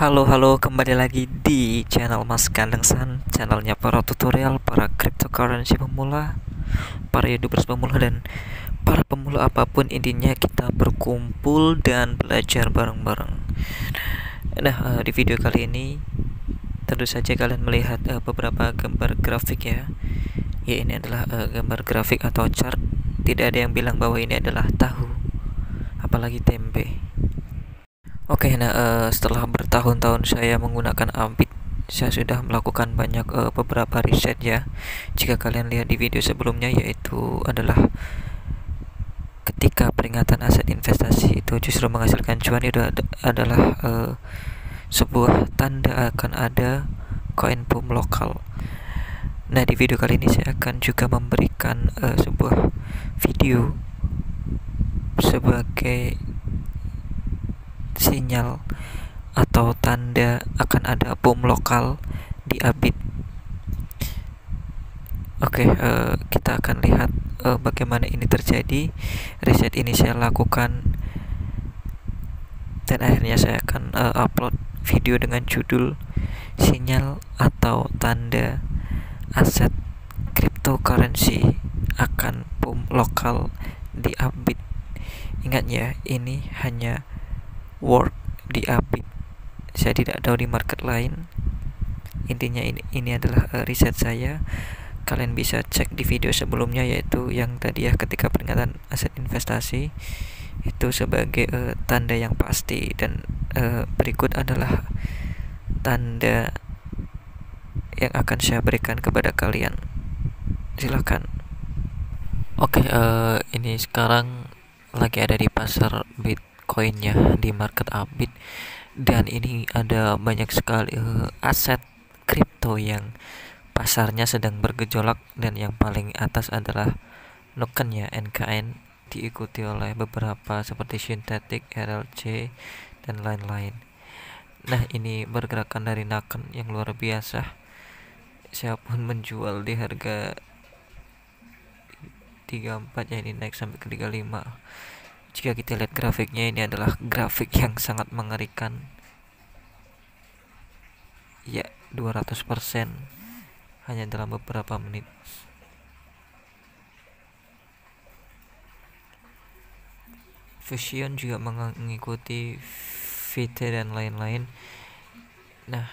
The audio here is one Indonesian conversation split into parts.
Halo halo, kembali lagi di channel Mas Kandengsan, channelnya para tutorial, para cryptocurrency pemula, para youtubers pemula, dan para pemula apapun. Intinya kita berkumpul dan belajar bareng-bareng. Nah, di video kali ini tentu saja kalian melihat beberapa gambar grafik ya. Ya, ini adalah gambar grafik atau chart. Tidak ada yang bilang bahwa ini adalah tahu, apalagi tempe. Oke, nah, setelah bertahun-tahun saya menggunakan Ambit, saya sudah melakukan banyak beberapa riset ya. Jika kalian lihat di video sebelumnya, yaitu adalah ketika peringatan aset investasi itu justru menghasilkan cuan, itu adalah sebuah tanda akan ada koin boom lokal. Nah, di video kali ini saya akan juga memberikan sebuah video sebagai sinyal atau tanda akan ada bom lokal di Abit. Oke, kita akan lihat bagaimana ini terjadi. Riset ini saya lakukan dan akhirnya saya akan upload video dengan judul sinyal atau tanda aset cryptocurrency akan bom lokal di Abit. Ingat ya, ini hanya work di Abit. Saya tidak tahu di market lain. Intinya ini adalah riset saya. Kalian bisa cek di video sebelumnya, yaitu yang tadi ya, ketika peringatan aset investasi itu sebagai tanda yang pasti. Dan berikut adalah tanda yang akan saya berikan kepada kalian. Silakan. Oke, ini sekarang lagi ada di pasar Bitcoin ya, di market Abit. Dan ini ada banyak sekali aset kripto yang pasarnya sedang bergejolak, dan yang paling atas adalah Noken ya, NKN, diikuti oleh beberapa seperti Synthetic, RLC, dan lain-lain. Nah, ini bergerakan dari Noken yang luar biasa. Saya pun menjual di harga 34 ya, ini naik sampai ke 35. Jika kita lihat grafiknya, ini adalah grafik yang sangat mengerikan. Ya, 200% hanya dalam beberapa menit. Fusion juga mengikuti VT dan lain-lain. Nah,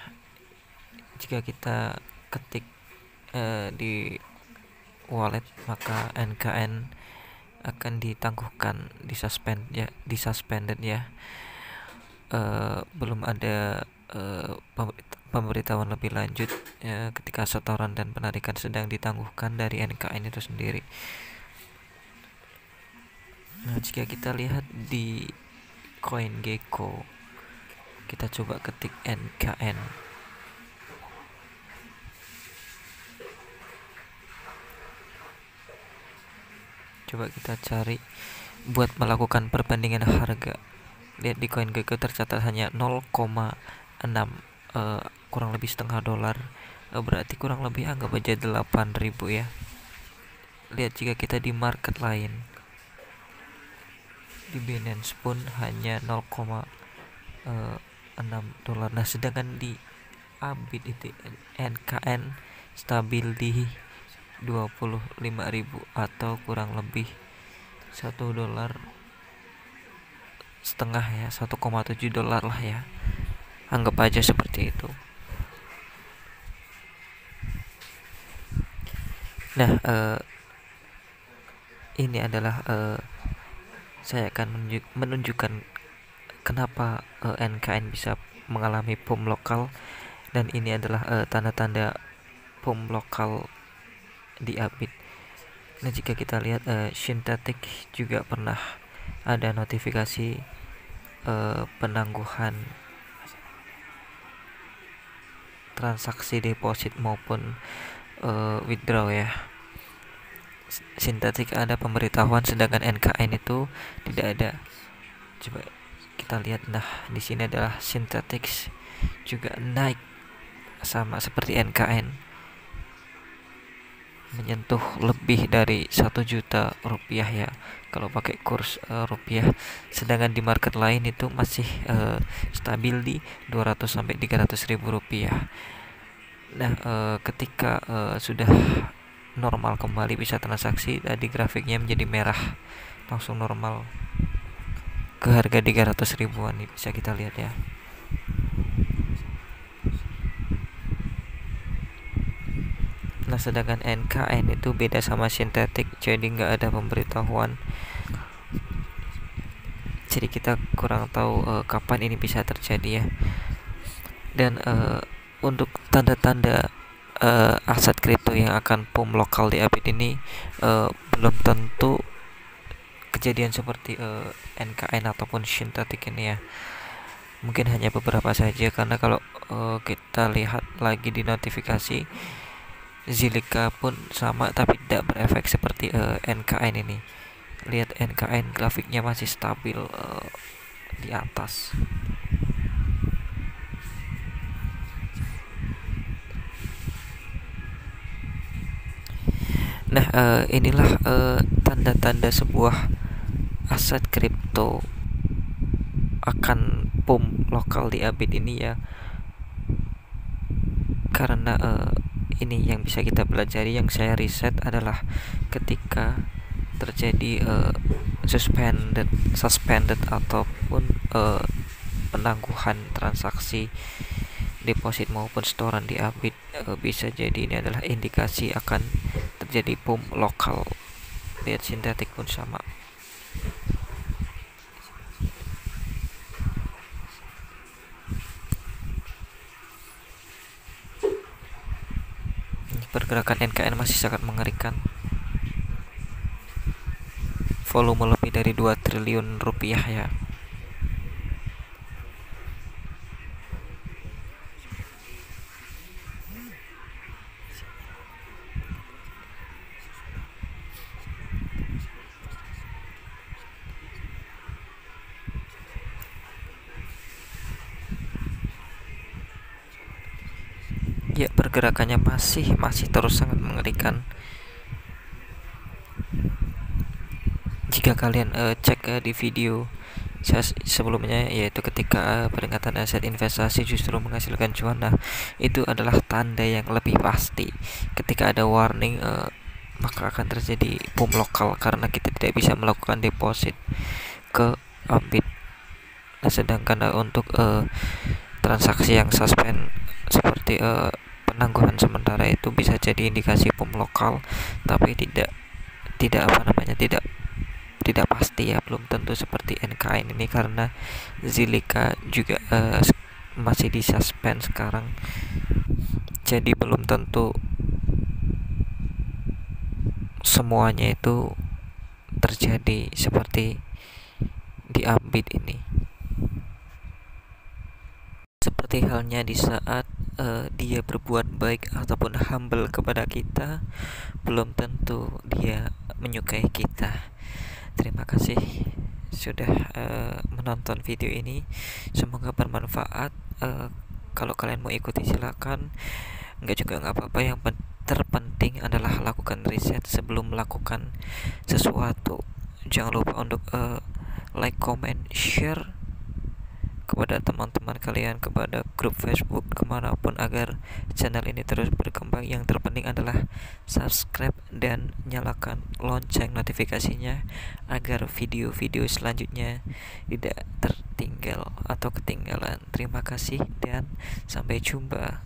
jika kita ketik di wallet, maka NKN akan ditangguhkan, disuspended ya. Belum ada pemberitahuan lebih lanjut ketika setoran dan penarikan sedang ditangguhkan dari NKN itu sendiri. Nah, jika kita lihat di CoinGecko, kita coba ketik NKN. Coba kita cari buat melakukan perbandingan harga. Lihat di CoinGecko tercatat hanya 0,6, kurang lebih setengah dolar. Berarti kurang lebih anggap aja 8.000 ya. Lihat jika kita di market lain, di Binance pun hanya 0,6 dolar. Nah, sedangkan di Abit itu NKN stabil di 25.000 atau kurang lebih 1 dolar setengah ya, 1,7 dolar lah ya, anggap aja seperti itu. Nah, ini adalah saya akan menunjukkan kenapa NKN bisa mengalami bom lokal, dan ini adalah tanda-tanda bom lokal di Abit. Nah, jika kita lihat Synthetic juga pernah ada notifikasi penangguhan transaksi deposit maupun withdraw ya. Synthetic ada pemberitahuan, sedangkan NKN itu tidak ada. Coba kita lihat. Nah, di sini adalah Synthetic juga naik sama seperti NKN. menyentuh lebih dari 1 juta rupiah ya kalau pakai kurs rupiah, sedangkan di market lain itu masih stabil di 200 sampai 300 ribu rupiah. Nah, ketika sudah normal kembali bisa transaksi, tadi grafiknya menjadi merah langsung normal ke harga 300 ribuan nih, bisa kita lihat ya. Nah, sedangkan NKN itu beda sama sintetik, jadi nggak ada pemberitahuan, jadi kita kurang tahu kapan ini bisa terjadi ya. Dan untuk tanda-tanda aset kripto yang akan pump lokal di Upbit ini belum tentu kejadian seperti NKN ataupun sintetik ini ya. Mungkin hanya beberapa saja, karena kalau kita lihat lagi di notifikasi, Zilliqa pun sama tapi tidak berefek seperti NKN ini. Lihat NKN grafiknya masih stabil di atas. Nah, inilah tanda-tanda sebuah aset kripto akan pump lokal di Upbit ini ya. Karena ini yang bisa kita pelajari, yang saya riset adalah ketika terjadi suspended ataupun penangguhan transaksi deposit maupun setoran di Upbit, bisa jadi ini adalah indikasi akan terjadi pump lokal. Lihat sintetik pun sama. Pergerakan NKN masih sangat mengerikan. Volume lebih dari 2 triliun rupiah ya. Ya, pergerakannya masih terus sangat mengerikan. Jika kalian cek di video saya sebelumnya, yaitu ketika peringatan aset investasi justru menghasilkan cuan, nah itu adalah tanda yang lebih pasti. Ketika ada warning, maka akan terjadi boom lokal karena kita tidak bisa melakukan deposit ke Upbit. Nah, sedangkan untuk transaksi yang suspend seperti penangguhan sementara itu bisa jadi indikasi boom lokal, tapi tidak pasti ya, belum tentu seperti NKN ini karena Zilliqa juga masih disuspend sekarang, jadi belum tentu semuanya itu terjadi seperti di Upbit ini. Seperti halnya di saat dia berbuat baik ataupun humble kepada kita, belum tentu dia menyukai kita. Terima kasih sudah menonton video ini, semoga bermanfaat. Kalau kalian mau ikuti silakan, enggak juga nggak apa-apa. Yang terpenting adalah lakukan riset sebelum melakukan sesuatu. Jangan lupa untuk like, comment, share kepada teman-teman kalian, kepada grup Facebook, kemanapun, agar channel ini terus berkembang. Yang terpenting adalah subscribe dan nyalakan lonceng notifikasinya agar video-video selanjutnya tidak tertinggal atau ketinggalan. Terima kasih dan sampai jumpa.